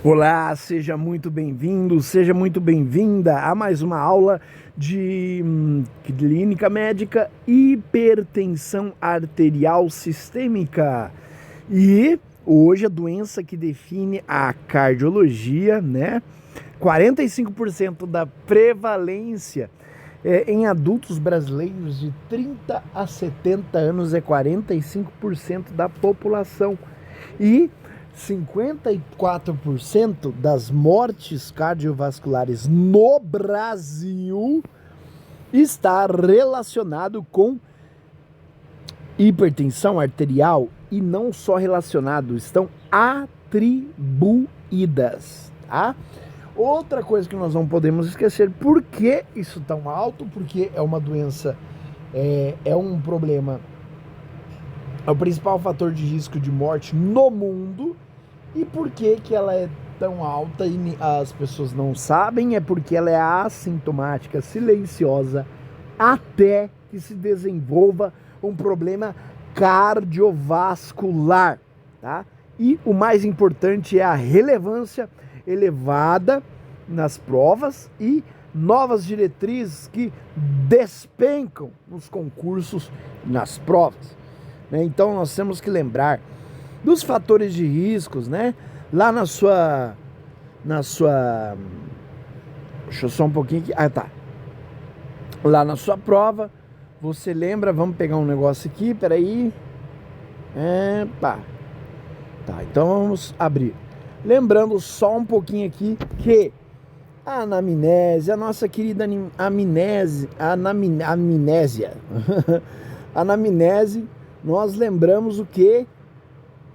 Olá, seja muito bem-vindo, seja muito bem-vinda a mais uma aula de clínica médica hipertensão arterial sistêmica. E hoje a doença que define a cardiologia, né? 45% da prevalência em adultos brasileiros de 30 a 70 anos é 45% da população. E 54% das mortes cardiovasculares no Brasil está relacionado com hipertensão arterial, e não só relacionado, estão atribuídas, tá? Outra coisa que nós não podemos esquecer, por que isso tão alto? Porque é uma doença, é um problema, é o principal fator de risco de morte no mundo. E por que ela é tão alta e as pessoas não sabem? É porque ela é assintomática, silenciosa, até que se desenvolva um problema cardiovascular, tá? E o mais importante é a relevância elevada nas provas e novas diretrizes que despencam nos concursos, nas provas, né? Então nós temos que lembrar dos fatores de riscos, né? Lá na sua... Deixa eu só um pouquinho aqui. Ah, tá. Lá na sua prova, você lembra... Vamos pegar um negócio aqui, peraí. Tá, então vamos abrir. Lembrando só um pouquinho aqui que a anamnese, a nossa querida anamnésia, anamnese, nós lembramos o quê?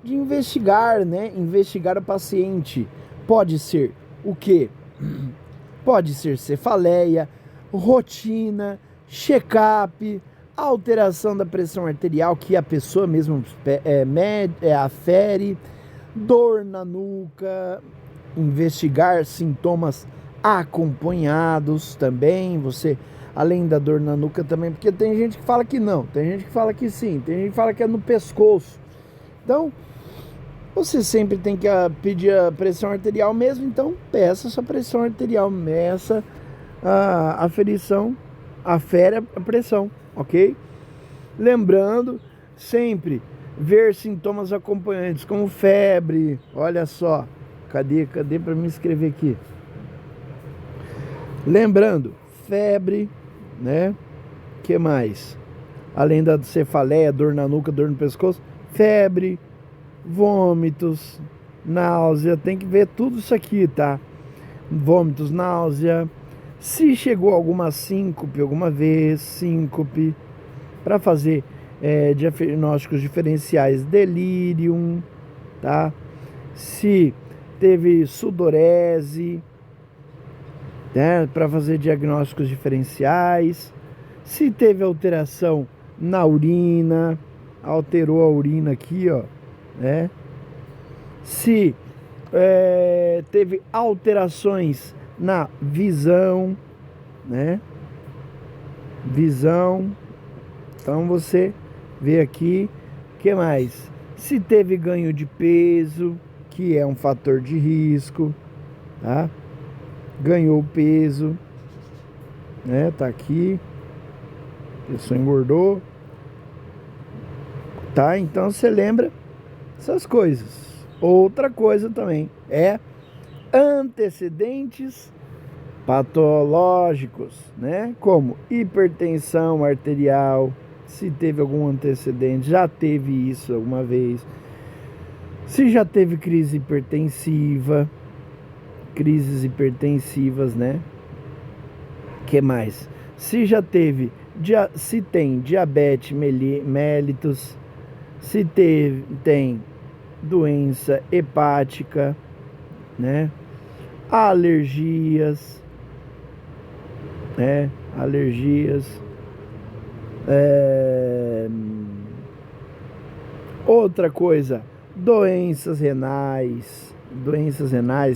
De investigar, né? Investigar o paciente. Pode ser o quê? Pode ser cefaleia, rotina, check-up, alteração da pressão arterial que a pessoa mesmo afere, dor na nuca, investigar sintomas acompanhados também. Você, além da dor na nuca também, porque tem gente que fala que não, tem gente que fala que sim, tem gente que fala que é no pescoço. Então, você sempre tem que pedir a pressão arterial mesmo, então peça sua pressão arterial, meça a aferição, afere a pressão, ok? Lembrando, sempre ver sintomas acompanhantes, como febre, olha só, cadê para me escrever aqui? Lembrando, febre, né? Que mais? Além da cefaleia, dor na nuca, dor no pescoço, febre, vômitos, náusea, tem que ver tudo isso aqui, tá? Vômitos, náusea, se chegou alguma síncope alguma vez, síncope, para fazer diagnósticos diferenciais, delírio, tá? Se teve sudorese, né? Para fazer diagnósticos diferenciais, se teve alteração na urina, alterou a urina aqui, ó, né? Se teve alterações na visão, né? Visão. Então você vê aqui, que mais? Se teve ganho de peso, que é um fator de risco, tá? Ganhou peso, né? Tá aqui. A pessoa engordou, tá? Então você lembra essas coisas. Outra coisa também é antecedentes patológicos, né? Como hipertensão arterial, se teve algum antecedente, já teve isso alguma vez, se já teve crise hipertensiva, crises hipertensivas, né? Que mais? Se já teve, se tem diabetes mellitus, se tem doença hepática, né? Alergias, né? Outra coisa, doenças renais,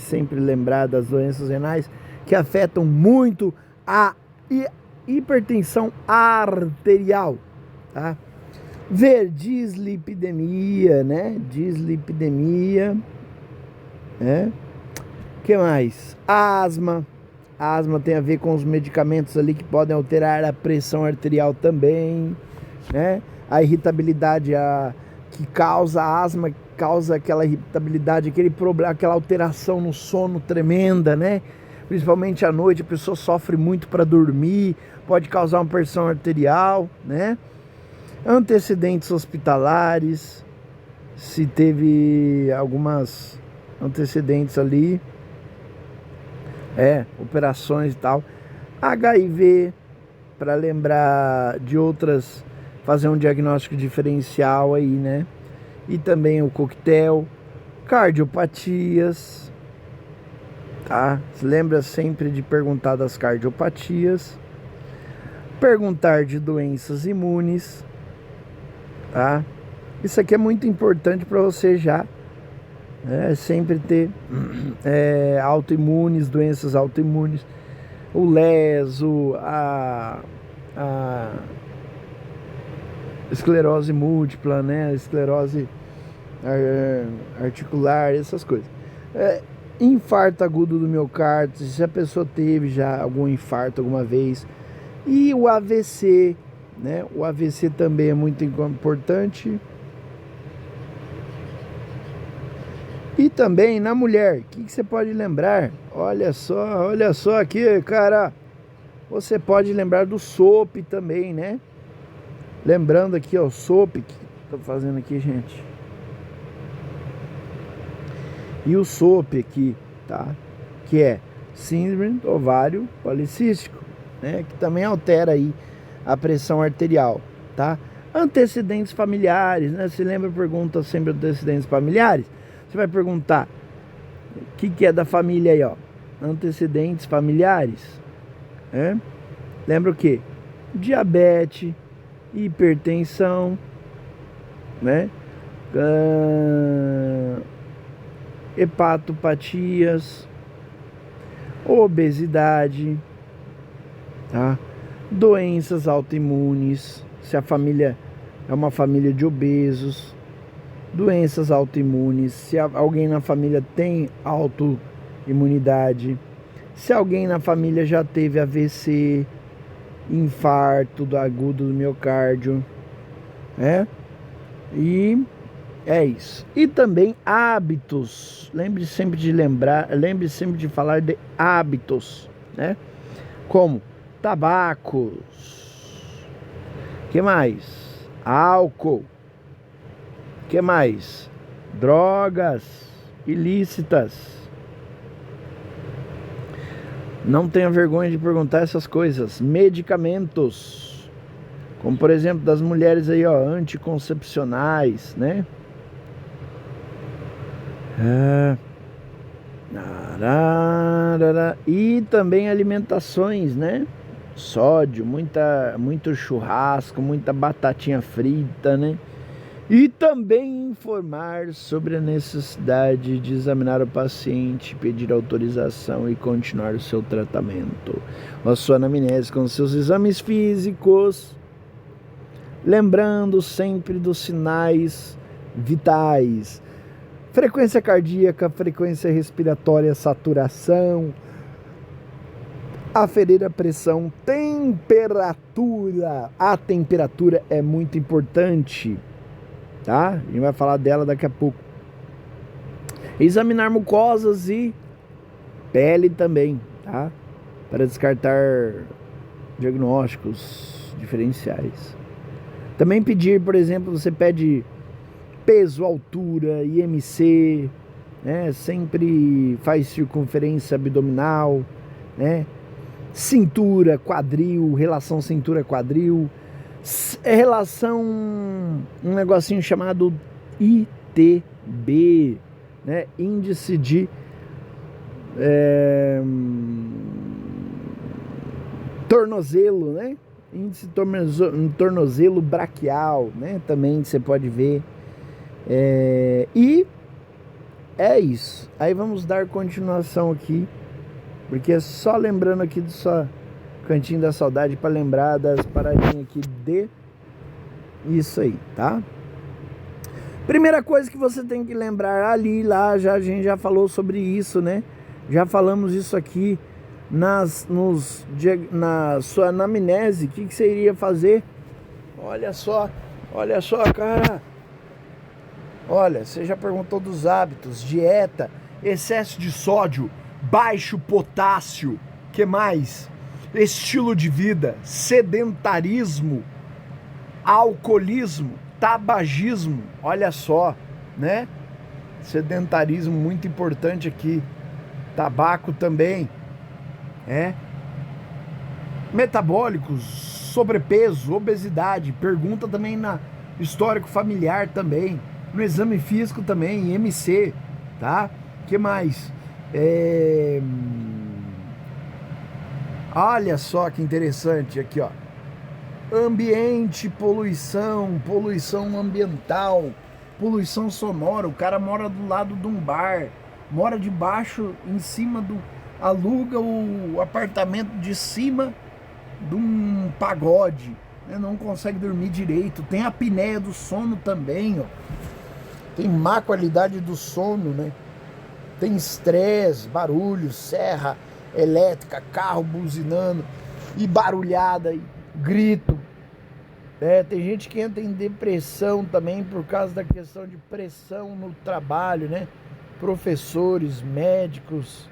sempre lembrar das doenças renais que afetam muito a hipertensão arterial, tá? Ver dislipidemia, né? Dislipidemia, né? Que mais? Asma. A asma tem a ver com os medicamentos ali que podem alterar a pressão arterial também, né? A irritabilidade que causa a asma, causa aquela irritabilidade, aquele problema, aquela alteração no sono tremenda, né? Principalmente à noite, a pessoa sofre muito para dormir, pode causar uma pressão arterial, né? Antecedentes hospitalares, se teve algumas antecedentes ali, operações e tal. HIV, para lembrar de outras, fazer um diagnóstico diferencial aí, né? E também o coquetel, cardiopatias, tá? Se lembra sempre de perguntar das cardiopatias, perguntar de doenças imunes, tá? Isso aqui é muito importante para você já, né? Sempre ter autoimunes, doenças autoimunes, o leso, a esclerose múltipla, né? A esclerose articular, essas coisas. Infarto agudo do miocárdio, se a pessoa teve já algum infarto alguma vez. E o AVC, né? O AVC também é muito importante. E também na mulher, o que você pode lembrar? Olha só aqui, cara. Você pode lembrar do SOP também, né? Lembrando aqui, ó, o SOP que tô fazendo aqui, gente. E o SOP aqui, tá? Que é síndrome do ovário policístico, né? Que também altera aí a pressão arterial, tá? Antecedentes familiares, né? Você lembra, pergunta sempre antecedentes familiares? Você vai perguntar o que é da família aí, ó. Antecedentes familiares, né? Lembra o quê? Diabetes, hipertensão, né? Hepatopatias, obesidade, tá? Doenças autoimunes, se a família é uma família de obesos, doenças autoimunes, se alguém na família tem autoimunidade, se alguém na família já teve AVC, infarto agudo do miocárdio, né? E é isso. E também hábitos. Lembre sempre de falar de hábitos, né? Como tabacos. Que mais? Álcool. Que mais? Drogas ilícitas. Não tenha vergonha de perguntar essas coisas. Medicamentos, como por exemplo das mulheres aí, ó, anticoncepcionais, né? E também alimentações, né? Sódio, muito churrasco, muita batatinha frita, né? E também informar sobre a necessidade de examinar o paciente, pedir autorização e continuar o seu tratamento. A sua anamnese com seus exames físicos, lembrando sempre dos sinais vitais. Frequência cardíaca, frequência respiratória, saturação, aferir a pressão, temperatura. A temperatura é muito importante, tá? A gente vai falar dela daqui a pouco. Examinar mucosas e pele também, tá? Para descartar diagnósticos diferenciais. Também pedir, por exemplo, você pede peso, altura, IMC, né? Sempre faz circunferência abdominal, né? Cintura, quadril, relação cintura-quadril, relação, um negocinho chamado ITB, né? Índice de tornozelo, né? Índice tornozelo braquial, né? Também você pode ver. E é isso. Aí vamos dar continuação aqui, porque é só lembrando aqui do só cantinho da saudade para lembrar das paradinhas aqui de isso aí, tá? Primeira coisa que você tem que lembrar lá a gente já falou sobre isso, né? Já falamos isso aqui na sua anamnese. O que você iria fazer? Olha só, cara. Olha, você já perguntou dos hábitos, dieta, excesso de sódio, baixo potássio, que mais? Estilo de vida, sedentarismo, alcoolismo, tabagismo, olha só, né? Sedentarismo muito importante aqui. Tabaco também, metabólicos, sobrepeso, obesidade. Pergunta também na histórico familiar também, no exame físico também, IMC, tá? Que mais? Olha só que interessante aqui, ó. Ambiente, poluição ambiental, poluição sonora. O cara mora do lado de um bar, mora debaixo, em cima do... aluga o apartamento de cima de um pagode, né? Não consegue dormir direito. Tem a apneia do sono também, ó. Tem má qualidade do sono, né? Tem estresse, barulho, serra elétrica, carro buzinando, e barulhada, e grito. Tem gente que entra em depressão também por causa da questão de pressão no trabalho, né? Professores, médicos,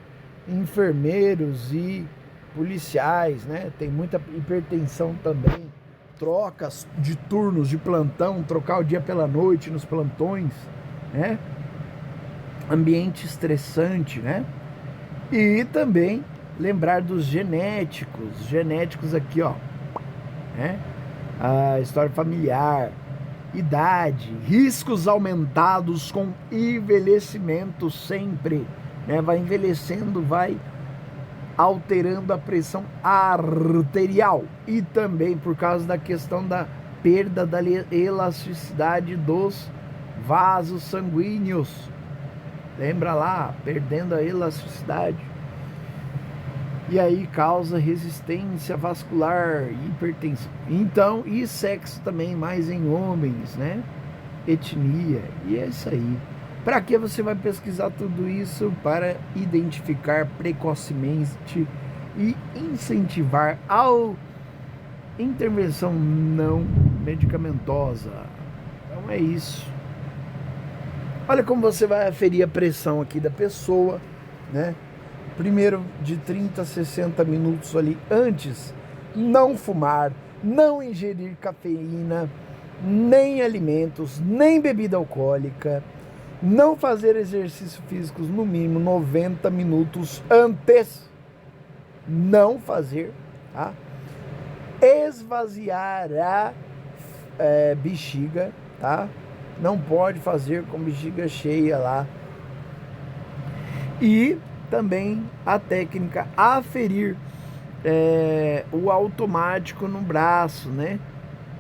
enfermeiros e policiais, né? Tem muita hipertensão também. Trocas de turnos de plantão, trocar o dia pela noite nos plantões, né? Ambiente estressante, né? E também lembrar dos genéticos aqui, ó, né? A história familiar, idade, riscos aumentados com envelhecimento sempre, né? Vai envelhecendo, vai alterando a pressão arterial, e também por causa da questão da perda da elasticidade dos vasos sanguíneos. Lembra lá, perdendo a elasticidade. E aí causa resistência vascular, hipertensão. Então, e sexo também, mais em homens, né? Etnia, e é isso aí. Para que você vai pesquisar tudo isso? Para identificar precocemente e incentivar a intervenção não medicamentosa. Então é isso. Olha como você vai aferir a pressão aqui da pessoa, né? Primeiro de 30 a 60 minutos ali antes, não fumar, não ingerir cafeína, nem alimentos, nem bebida alcoólica, não fazer exercícios físicos no mínimo 90 minutos antes, não fazer, tá? Esvaziar a bexiga, tá? Não pode fazer com bexiga cheia lá. E também a técnica aferir o automático no braço, né?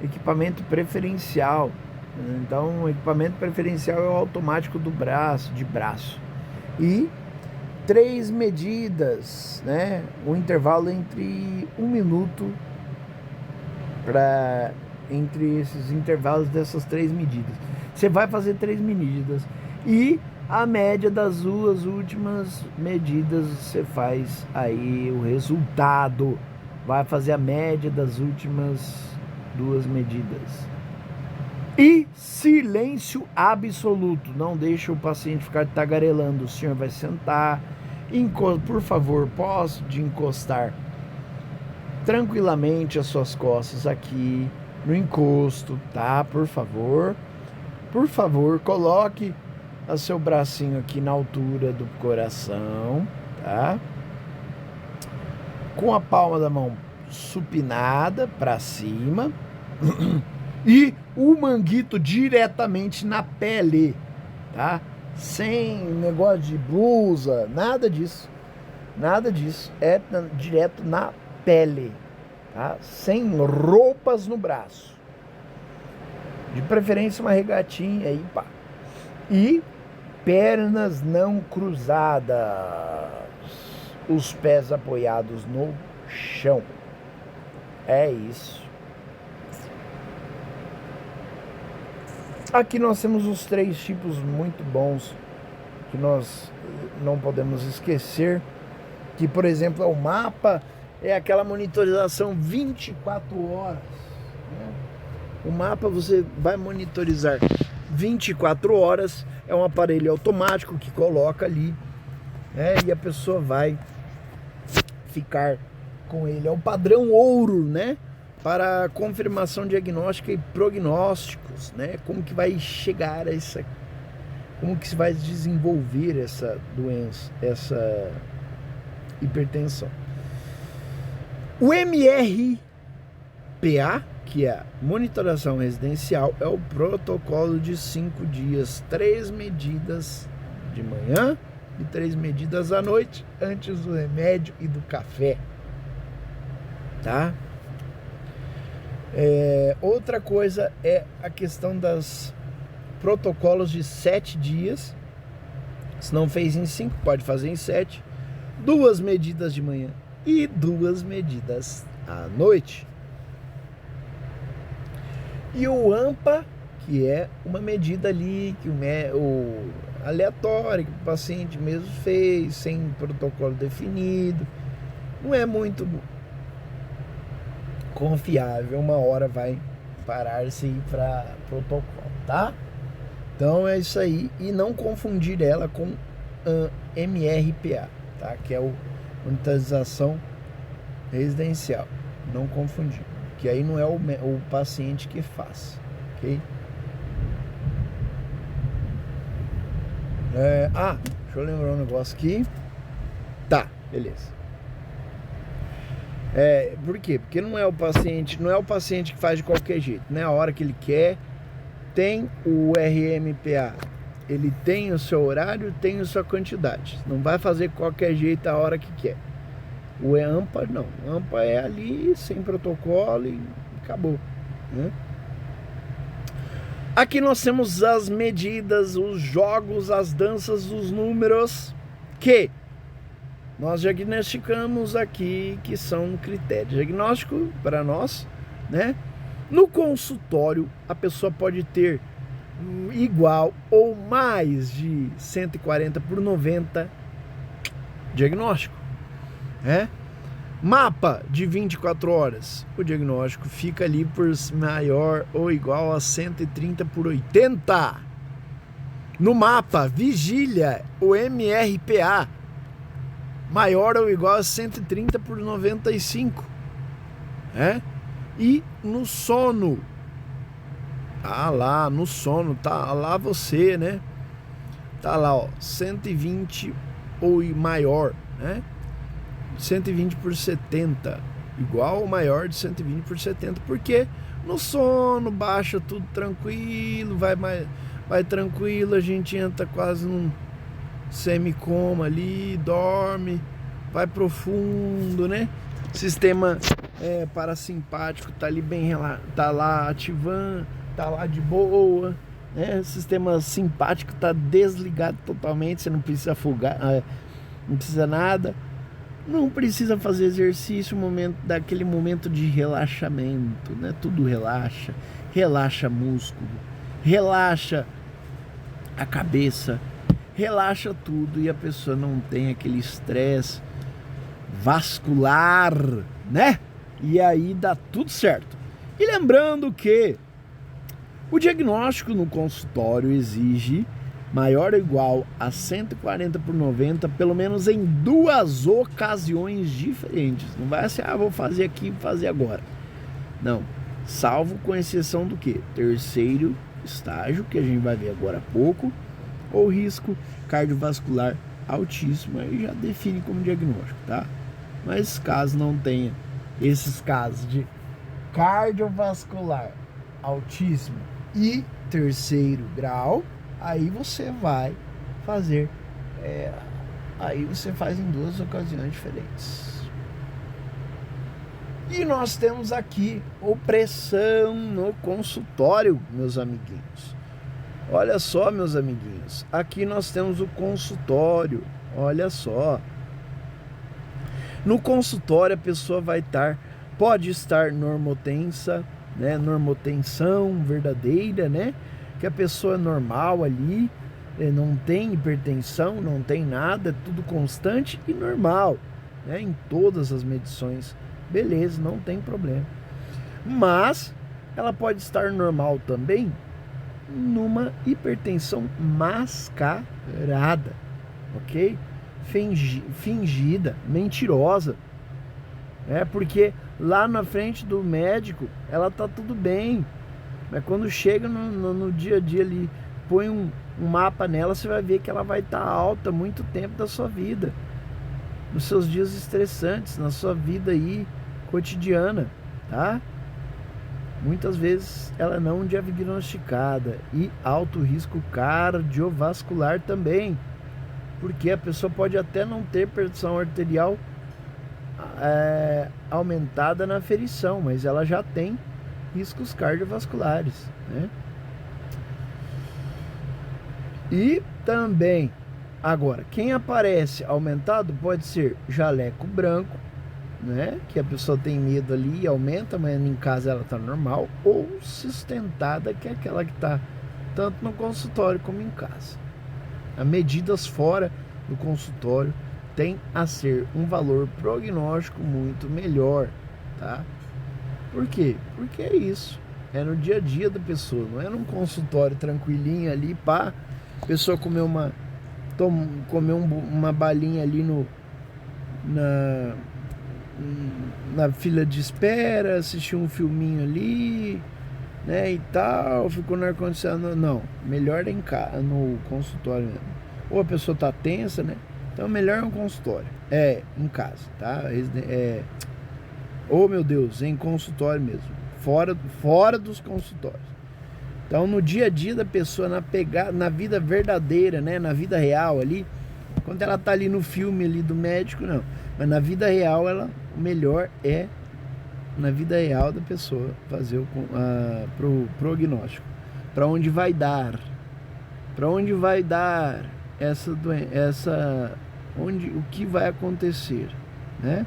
Equipamento preferencial. Então, o equipamento preferencial é o automático do braço, de braço. E 3 medidas, né? O intervalo entre 1 minuto entre esses intervalos dessas 3 medidas. Você vai fazer 3 medidas e a média das 2 últimas medidas você faz aí o resultado. Vai fazer a média das últimas 2 medidas. E silêncio absoluto. Não deixa o paciente ficar tagarelando. O senhor vai sentar. Por favor, pode encostar tranquilamente as suas costas aqui no encosto, tá? Por favor, coloque o seu bracinho aqui na altura do coração, tá? Com a palma da mão supinada para cima e o manguito diretamente na pele, tá? Sem negócio de blusa, nada disso, é direto na pele, tá? Sem roupas no braço, de preferência uma regatinha aí, pá. E pernas não cruzadas, os pés apoiados no chão. É isso. Aqui nós temos os 3 tipos muito bons que nós não podemos esquecer, que, por exemplo, o mapa é aquela monitorização 24 horas. Né? O mapa você vai monitorizar 24 horas, é um aparelho automático que coloca ali, né? E a pessoa vai ficar com ele. É o padrão ouro, né? Para confirmação diagnóstica e prognósticos, né? Como que vai chegar a essa... Como que se vai desenvolver essa doença, essa hipertensão. O MRPA, que é a monitoração residencial, é o protocolo de 5 dias, 3 medidas de manhã e 3 medidas à noite, antes do remédio e do café. Tá? Outra coisa é a questão das protocolos de 7 dias. Se não fez em 5, pode fazer em 7. 2 medidas de manhã e 2 medidas à noite. E o AMPA, que é uma medida ali que o aleatório, que o paciente mesmo fez, sem protocolo definido, não é muito confiável. Uma hora vai parar-se para protocolo, tá? Então é isso aí. E não confundir ela com MRPA, tá? Que é o monitorização residencial. Não confundir. Que aí não é o paciente que faz, ok? Deixa eu lembrar um negócio aqui. Tá, beleza. Por quê? Porque não é o paciente que faz de qualquer jeito, né? A hora que ele quer. Tem o RMPA, ele tem o seu horário, tem a sua quantidade. Não vai fazer de qualquer jeito a hora que quer. O AMPA não. O AMPA é ali, sem protocolo e acabou, né? Aqui nós temos as medidas, os jogos, as danças, os números que nós diagnosticamos aqui, que são critérios diagnósticos para nós, né? No consultório, a pessoa pode ter igual ou mais de 140 por 90 diagnóstico, né? Mapa de 24 horas, o diagnóstico fica ali por maior ou igual a 130 por 80. No mapa, vigília, o MRPA, maior ou igual a 130 por 95, né? E no sono, lá no sono, tá lá você, né? Tá lá, ó, 120 ou maior, né? 120 por 70, igual ou maior de 120 por 70, porque no sono baixa tudo tranquilo, vai tranquilo, a gente entra quase num semicoma ali, dorme, vai profundo, né? Sistema parasimpático tá ali bem, tá lá ativando, tá lá de boa, né? O sistema simpático tá desligado totalmente, você não precisa afogar, não precisa nada, não precisa fazer exercício, daquele momento de relaxamento, né? Tudo relaxa músculo, relaxa a cabeça, relaxa tudo e a pessoa não tem aquele estresse vascular, né? E aí dá tudo certo. E lembrando que o diagnóstico no consultório exige maior ou igual a 140 por 90, pelo menos em 2 ocasiões diferentes. Não vai assim, vou fazer aqui e fazer agora. Não, salvo com exceção do quê? 3º estágio, que a gente vai ver agora há pouco, ou risco cardiovascular altíssimo, aí já define como diagnóstico, tá? Mas caso não tenha esses casos de cardiovascular altíssimo e 3º grau, aí você vai fazer, aí você faz em 2 ocasiões diferentes. E nós temos aqui opressão no consultório, meus amiguinhos. Olha só, meus amiguinhos, aqui nós temos o consultório, olha só. No consultório a pessoa pode estar normotensa, né? Normotensão verdadeira, né? Que a pessoa é normal ali, não tem hipertensão, não tem nada, é tudo constante e normal, né? Em todas as medições, beleza, não tem problema. Mas ela pode estar normal também numa hipertensão mascarada, ok? Fingida, mentirosa, porque lá na frente do médico ela tá tudo bem, mas quando chega no dia a dia ali, põe um mapa nela, você vai ver que ela vai estar alta muito tempo da sua vida, nos seus dias estressantes, na sua vida aí cotidiana, tá? Muitas vezes ela não diagnosticada e alto risco cardiovascular também, porque a pessoa pode até não ter pressão arterial aumentada na aferição, mas ela já tem riscos cardiovasculares, né? E também, agora, quem aparece aumentado pode ser jaleco branco, né? Que a pessoa tem medo ali e aumenta, mas em casa ela tá normal, ou sustentada, que é aquela que tá tanto no consultório como em casa. As medidas fora do consultório tem a ser um valor prognóstico muito melhor, tá? Por quê? Porque é isso, é no dia a dia da pessoa, não é num consultório tranquilinho ali, pá, a pessoa comer uma balinha ali na fila de espera, assistir um filminho ali, né, e tal, ficou no ar-condicionado. Não, melhor é no consultório mesmo. Ou a pessoa tá tensa, né? Então melhor é um consultório. Em casa, tá? Oh meu Deus, em consultório mesmo. Fora dos consultórios. Então no dia a dia da pessoa, na vida verdadeira, né? Na vida real ali, quando ela tá ali no filme ali do médico, não. Mas na vida real, o melhor é na vida real da pessoa fazer pro prognóstico. Para onde vai dar? Para onde vai dar essa doença? O que vai acontecer, né?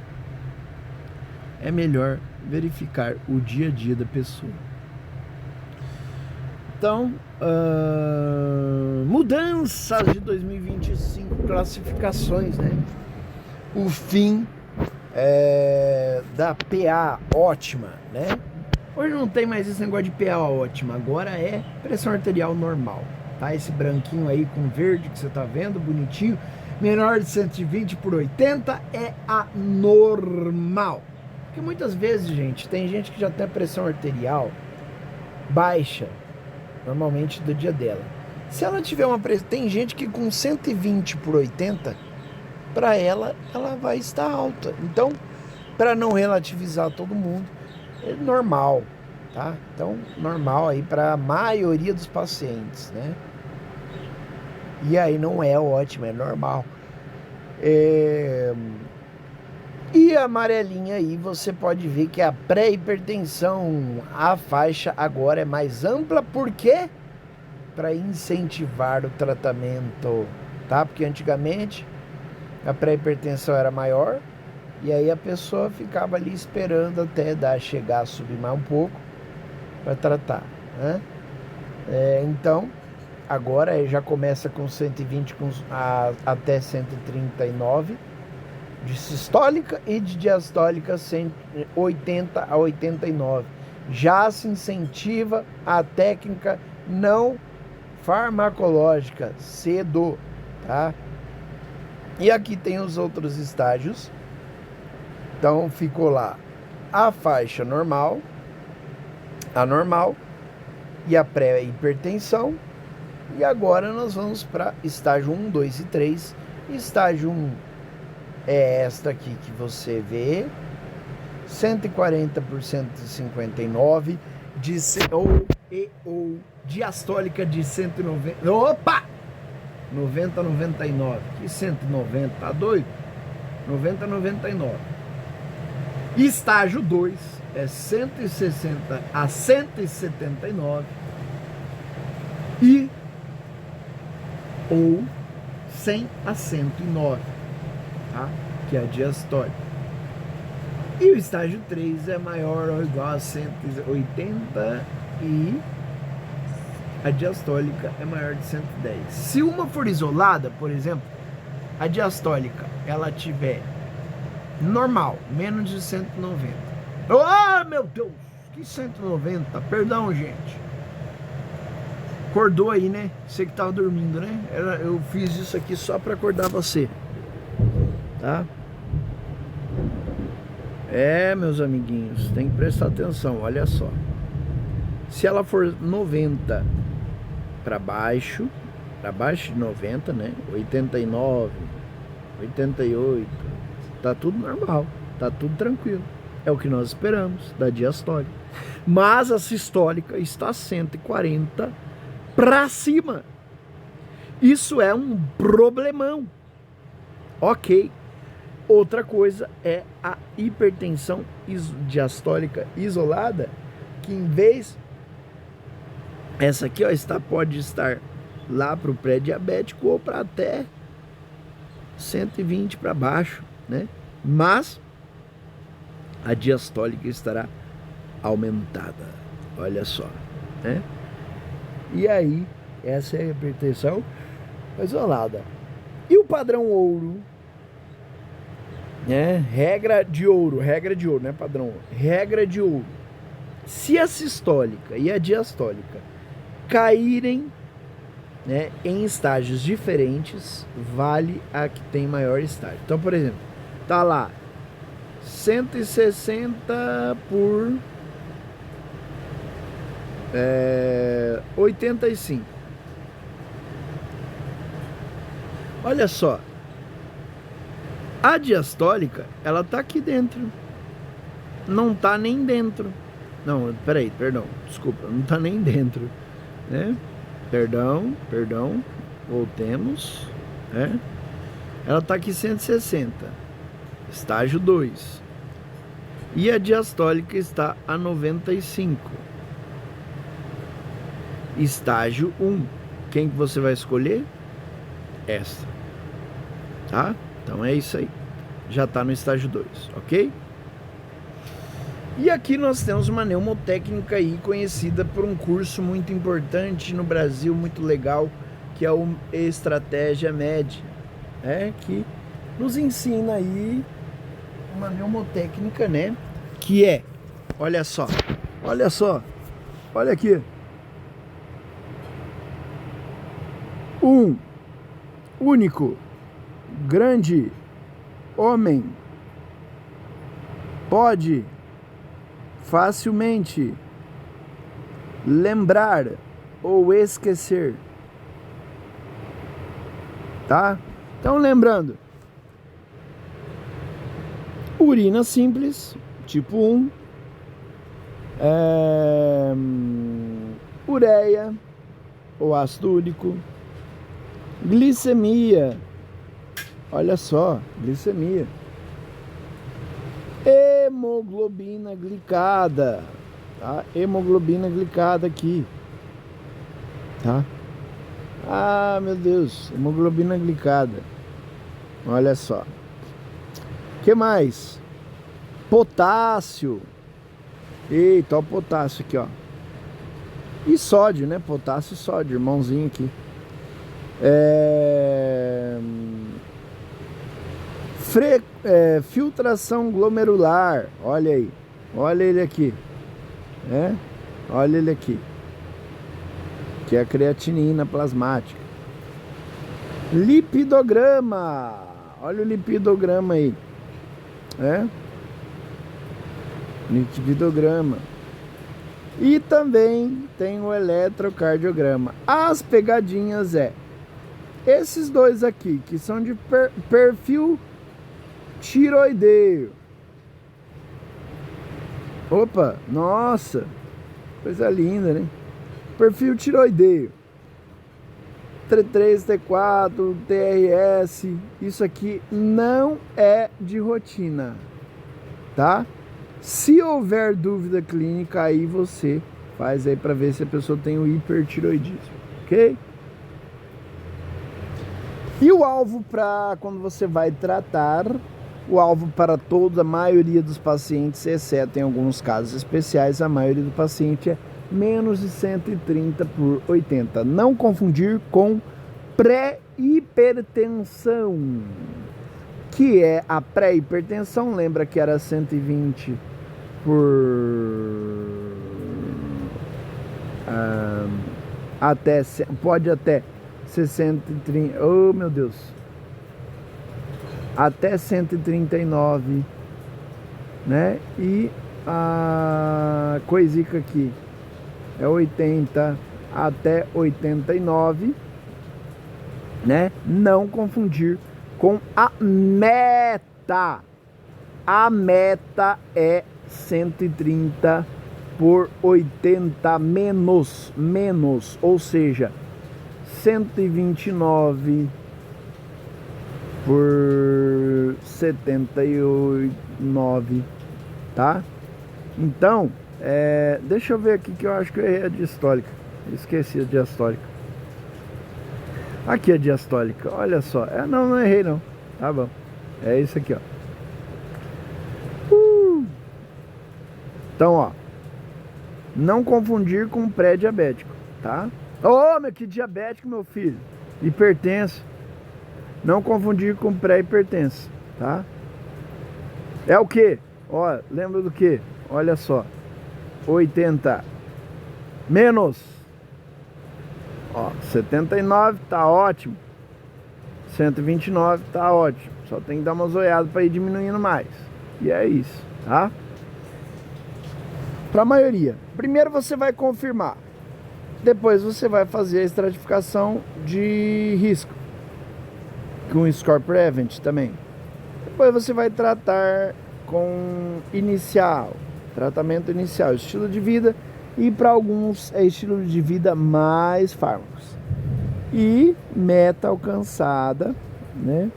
É melhor verificar o dia a dia da pessoa. Então, mudanças de 2025, classificações, né? O fim da PA ótima, né? Hoje não tem mais esse negócio de PA ótima, agora é pressão arterial normal, tá? Esse branquinho aí com verde que você tá vendo, bonitinho, menor de 120/80 é a normal. Porque muitas vezes, gente, tem gente que já tem a pressão arterial baixa, normalmente do dia dela. Se ela tiver tem gente que com 120/80, para ela vai estar alta. Então, para não relativizar todo mundo, é normal, tá? Então, normal aí para a maioria dos pacientes, né? E aí não é ótimo, é normal. E a amarelinha aí, você pode ver que a pré-hipertensão, a faixa agora é mais ampla, por quê? Para incentivar o tratamento, tá? Porque antigamente a pré-hipertensão era maior e aí a pessoa ficava ali esperando até chegar a subir mais um pouco para tratar, né? Então, agora já começa com 120 até 139 de sistólica e de diastólica 80/89. Já se incentiva a técnica não farmacológica cedo, tá? E aqui tem os outros estágios. Então ficou lá a faixa normal, a normal e a pré-hipertensão. E agora nós vamos para estágio 1, 2 e 3. Estágio 1 é esta aqui que você vê, 140/159 ou diastólica de 190. Opa! 90/99. Que 190? Tá doido? 90/99. Estágio 2 é 160/179 ou 100/109, tá? Que é a diastólica. E o estágio 3 é maior ou igual a 180 a diastólica é maior de 110. Se uma for isolada, por exemplo, a diastólica, ela tiver normal, menos de 190. Ah, meu Deus, que 190? Perdão, gente. Acordou aí, né? Você que tava dormindo, né? Eu fiz isso aqui só para acordar você, tá? Meus amiguinhos, tem que prestar atenção, olha só. Se ela for 90 para baixo de 90, né? 89, 88, tá tudo normal, tá tudo tranquilo. É o que nós esperamos da diastólica. Mas a sistólica está 140 para cima. Isso é um problemão. Ok. Outra coisa é a hipertensão diastólica isolada, que em vez essa aqui, ó, pode estar lá para o pré-diabético ou para até 120 para baixo, né? Mas a diastólica estará aumentada. Olha só, né? E aí, essa é a hipertensão isolada. E o padrão ouro, né? Regra de ouro, né, padrão? Regra de ouro. Se a sistólica e a diastólica caírem, né, em estágios diferentes, vale a que tem maior estágio. Então, por exemplo, tá lá 160 por 85. Olha só, a diastólica, ela tá aqui dentro, não tá nem dentro. Não, perdão, desculpa, não tá nem dentro, né? Perdão, voltemos, né? Ela tá aqui 160, estágio 2. E a diastólica está a 95, estágio 1. Quem que você vai escolher? Essa, tá? Então é isso aí, já tá no estágio 2, ok? E aqui nós temos uma neumotécnica aí conhecida por um curso muito importante no Brasil, muito legal, que é o Estratégia Med, que nos ensina aí uma neumotécnica, né? Que é, olha só, olha aqui. Um único grande homem pode facilmente lembrar ou esquecer, tá? Então, lembrando, urina simples, tipo 1, ureia ou ácido úrico, glicemia, olha só, glicemia, hemoglobina glicada, tá? Hemoglobina glicada aqui, tá? Ah, meu Deus, hemoglobina glicada. Olha só. Que mais? Potássio. Eita, ó, o potássio aqui, ó. E sódio, né? Potássio e sódio, irmãozinho aqui. Filtração glomerular. Olha aí. Olha ele aqui. Olha ele aqui. Que é a creatinina plasmática. Lipidograma. Olha o lipidograma aí. Lipidograma. E também tem o eletrocardiograma. As pegadinhas esses dois aqui, que são de perfil tiroideo. Opa, nossa, coisa linda, né? Perfil tiroideo. T3, T4, TRS, isso aqui não é de rotina, tá? Se houver dúvida clínica, aí você faz aí para ver se a pessoa tem o hipertiroidismo, ok? E o alvo para quando você vai tratar, o alvo para toda a maioria dos pacientes, exceto em alguns casos especiais, a maioria do paciente é menos de 130 por 80. Não confundir com pré-hipertensão, que é a pré-hipertensão, lembra que era 120 por pode até 630, oh meu Deus, até 139, né? E a coisica aqui é 80 até 89, né? Não confundir com a meta. A meta é 130 por 80 menos, ou seja, 129 por 79, tá? Então, deixa eu ver aqui que eu acho que eu errei a diastólica. Esqueci a diastólica. Aqui a diastólica, olha só. Não errei não. Tá bom. É isso aqui, ó. Então, ó. Não confundir com pré-diabético, tá? Ô, meu, que diabético, meu filho. Hipertenso. Não confundir com pré-hipertenso, tá? É o quê? Ó, lembra do quê? Olha só. 80 menos, ó, 79 tá ótimo. 129 tá ótimo. Só tem que dar uma zoiada para ir diminuindo mais. E é isso, tá? Para a maioria. Primeiro você vai confirmar. Depois você vai fazer a estratificação de risco com Score Prevent também. Depois você vai tratar com tratamento inicial, estilo de vida, e para alguns é estilo de vida mais fármacos. E meta alcançada, né?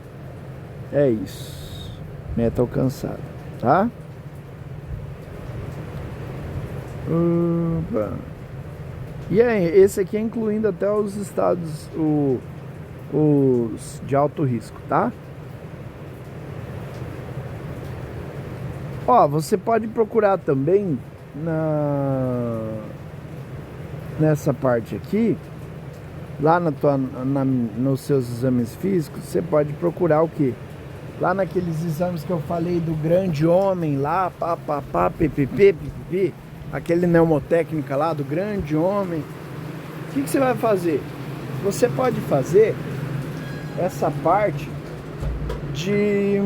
É isso. Meta alcançada, tá? Opa. E aí, esse aqui é incluindo até os estados os de alto risco, tá? Ó, você pode procurar também nessa parte aqui, lá nos seus exames físicos, você pode procurar o quê? Lá naqueles exames que eu falei do grande homem lá, ppp, aquele pneumotécnica lá do grande homem. O que você vai fazer? Você pode fazer essa parte de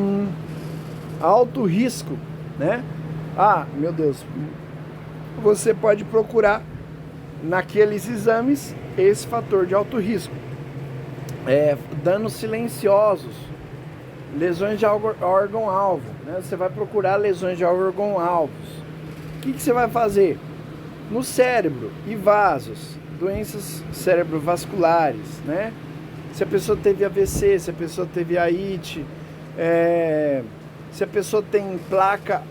alto risco, né? Ah, meu Deus. Você pode procurar naqueles exames esse fator de alto risco. Danos silenciosos, lesões de órgão-alvo, né? Você vai procurar lesões de órgão-alvos. O que você vai fazer? No cérebro e vasos, doenças cerebrovasculares, né? Se a pessoa teve AVC, se a pessoa teve AIT, se a pessoa tem placa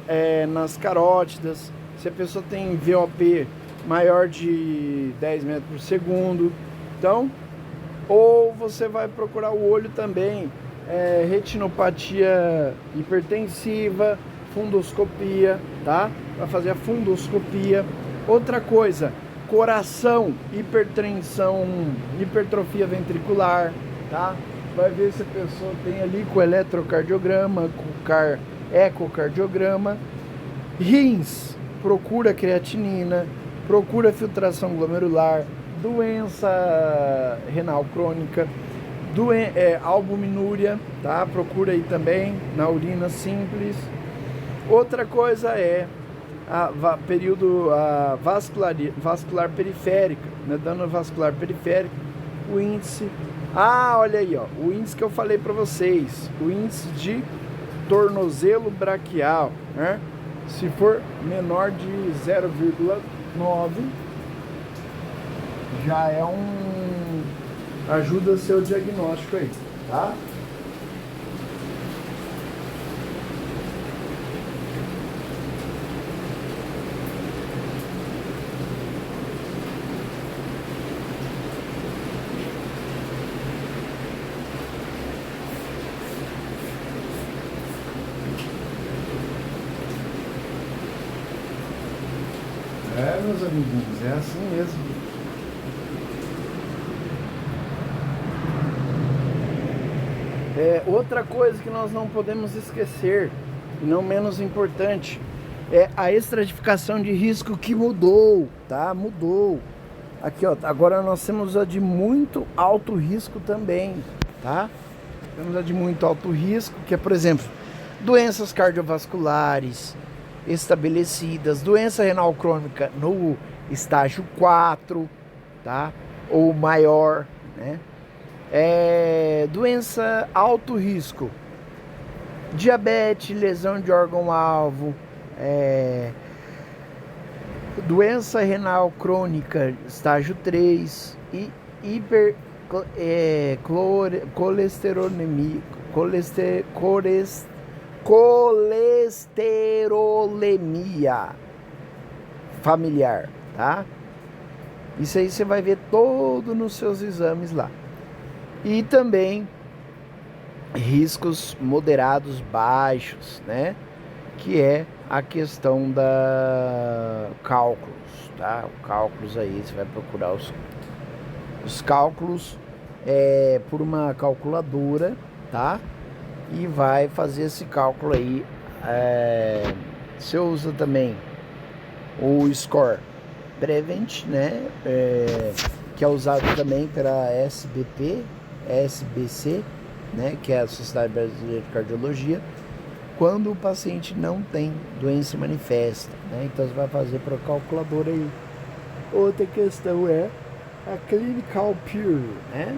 nas carótidas, se a pessoa tem VOP maior de 10 metros por segundo. Então, ou você vai procurar o olho também, retinopatia hipertensiva, fundoscopia, tá? Vai fazer a fundoscopia. Outra coisa, coração, hipertensão, hipertrofia ventricular, tá? Vai ver se a pessoa tem ali com eletrocardiograma, com ecocardiograma. Rins, procura creatinina, procura filtração glomerular, doença renal crônica, albuminúria, tá? Procura aí também na urina simples. Outra coisa é a vascular periférica, né? Dano vascular periférico, o índice. Olha aí, ó, o índice que eu falei para vocês, o índice de tornozelo braquial, né? Se for menor de 0,9, já é ajuda seu diagnóstico aí, tá? É, meus amiguinhos, é assim mesmo. Outra coisa que nós não podemos esquecer, e não menos importante, é a estratificação de risco que mudou, tá? Mudou. Aqui, ó, agora nós temos a de muito alto risco também, tá? Temos a de muito alto risco, que é, por exemplo, doenças cardiovasculares estabelecidas, doença renal crônica no estágio 4, tá? Ou maior, né? Doença alto risco, diabetes, lesão de órgão-alvo, doença renal crônica, estágio 3, e colesterolemia familiar, tá? Isso aí você vai ver todo nos seus exames lá. E também riscos moderados baixos, né? Que é a questão da cálculos, tá? O cálculos aí, você vai procurar os cálculos por uma calculadora, tá? E vai fazer esse cálculo aí. Você usa também o Score Prevent, né? Que é usado também pela SBC, né? Que é a Sociedade Brasileira de Cardiologia, quando o paciente não tem doença manifesta, né? Então você vai fazer para a calculadora aí. Outra questão é a Clinical Peer, né?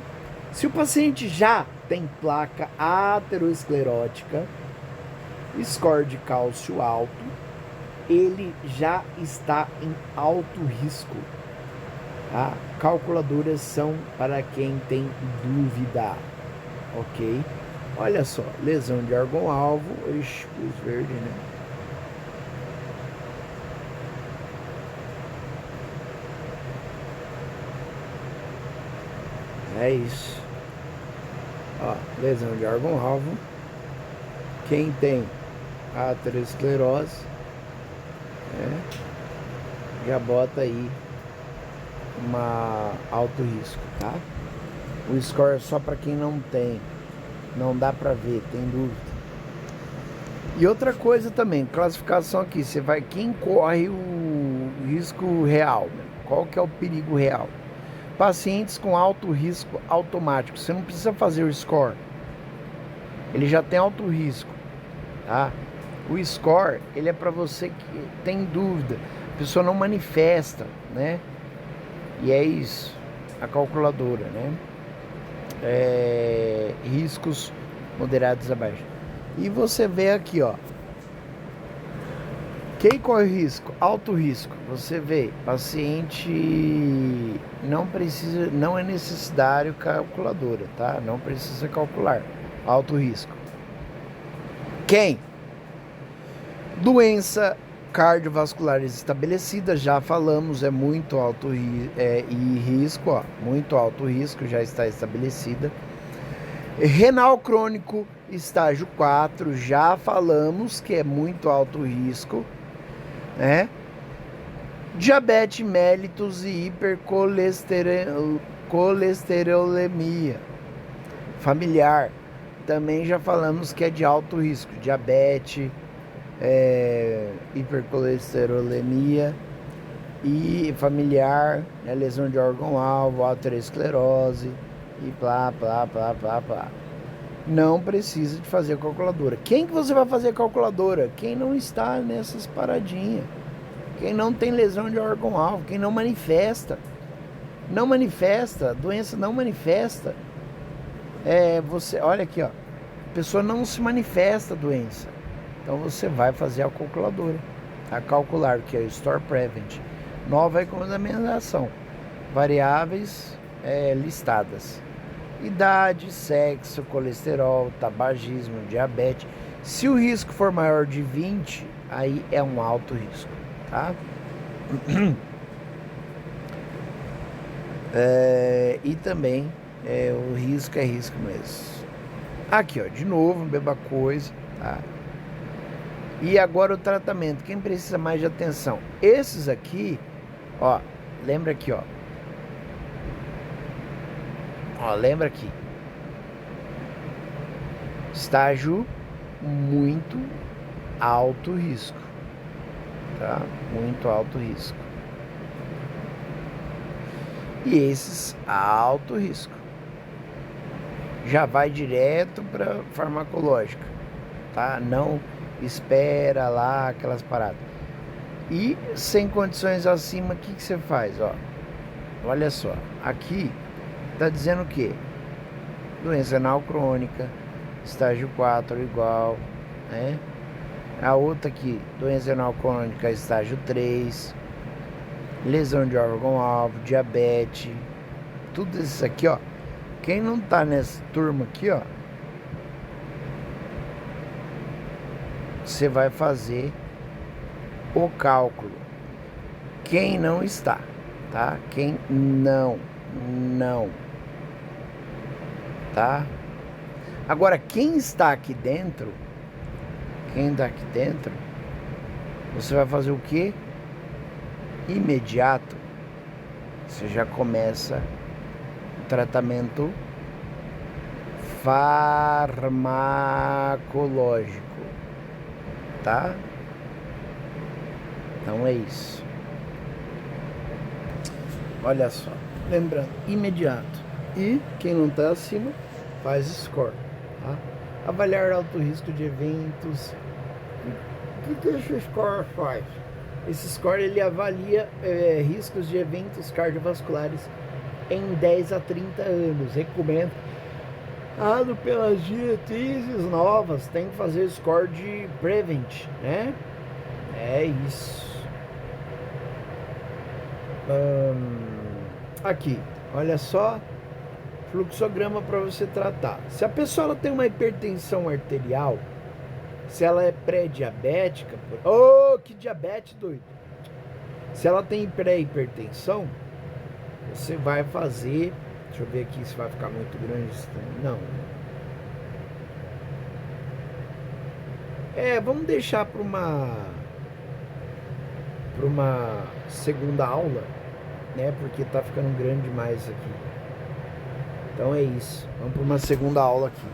Se o paciente já tem placa aterosclerótica, score de cálcio alto, ele já está em alto risco. Tá? Calculadoras são para quem tem dúvida, ok? Olha só, lesão de órgão-alvo, luz verde, né? É isso. Ó, lesão de órgão-alvo. Quem tem aterosclerose, já bota aí alto risco, tá? O score é só para quem não tem, não dá para ver, tem dúvida. E outra coisa também, classificação aqui, você vai, quem corre o risco real, né? Qual que é o perigo real? Pacientes com alto risco automático, você não precisa fazer o score, ele já tem alto risco, tá? O score, ele é para você que tem dúvida, a pessoa não manifesta, né? E é isso, a calculadora, né? Riscos moderados abaixo. E você vê aqui, ó, quem corre risco? Alto risco. Você vê, paciente não precisa, não é necessário calculadora, tá? Não precisa calcular. Alto risco. Quem? Doença cardiovasculares estabelecidas, já falamos, é muito alto risco, ó, muito alto risco, já está estabelecida. Renal crônico, estágio 4, já falamos que é muito alto risco, né? Diabetes mellitus e hipercolesterolemia familiar, também já falamos que é de alto risco. Diabetes, hipercolesterolemia e familiar, né, lesão de órgão-alvo, aterosclerose e blá, blá, blá, blá, blá. Não precisa de fazer a calculadora. Quem que você vai fazer a calculadora? Quem não está nessas paradinhas. Quem não tem lesão de órgão-alvo, quem não manifesta. Não manifesta, doença não manifesta. Você, olha aqui, ó. A pessoa não se manifesta a doença. Então você vai fazer a calculadora. A calcular, que é o Store Prevent. Nova recomendação. Variáveis listadas. Idade, sexo, colesterol, tabagismo, diabetes. Se o risco for maior de 20, aí é um alto risco, tá? E também o risco é risco mesmo. Aqui, ó, de novo, mesma coisa, tá? E agora o tratamento. Quem precisa mais de atenção? Esses aqui Ó, lembra aqui, ó. Ó, lembra aqui. Estágio muito alto risco, tá? Muito alto risco. E esses alto risco já vai direto para farmacológica, tá? Não espera lá aquelas paradas. E sem condições acima, o que você faz, ó? Olha só, aqui tá dizendo o quê? Doença renal crônica, estágio 4 igual, né? A outra aqui, doença renal crônica, estágio 3, lesão de órgão-alvo, diabetes, tudo isso aqui, ó. Quem não tá nessa turma aqui, ó, você vai fazer o cálculo. Quem não está, tá? Quem não, tá? Agora, quem está aqui dentro, você vai fazer o quê? Imediato, você já começa o tratamento farmacológico, tá? Então é isso. Olha só, lembrando, imediato. E quem não está acima, faz score, tá? Avaliar alto risco de eventos. O que esse score faz? Esse score ele avalia riscos de eventos cardiovasculares em 10 a 30 anos. Recomendo pelas diretrizes novas, tem que fazer score de Prevent, né? É isso. Aqui, olha só, fluxograma para você tratar. Se a pessoa ela tem uma hipertensão arterial, se ela é pré-diabética, que diabetes doido! Se ela tem pré-hipertensão, você vai fazer, deixa eu ver aqui se vai ficar muito grande, não. Vamos deixar para uma segunda aula, né? Porque tá ficando grande demais aqui. Então é isso. Vamos para uma segunda aula aqui.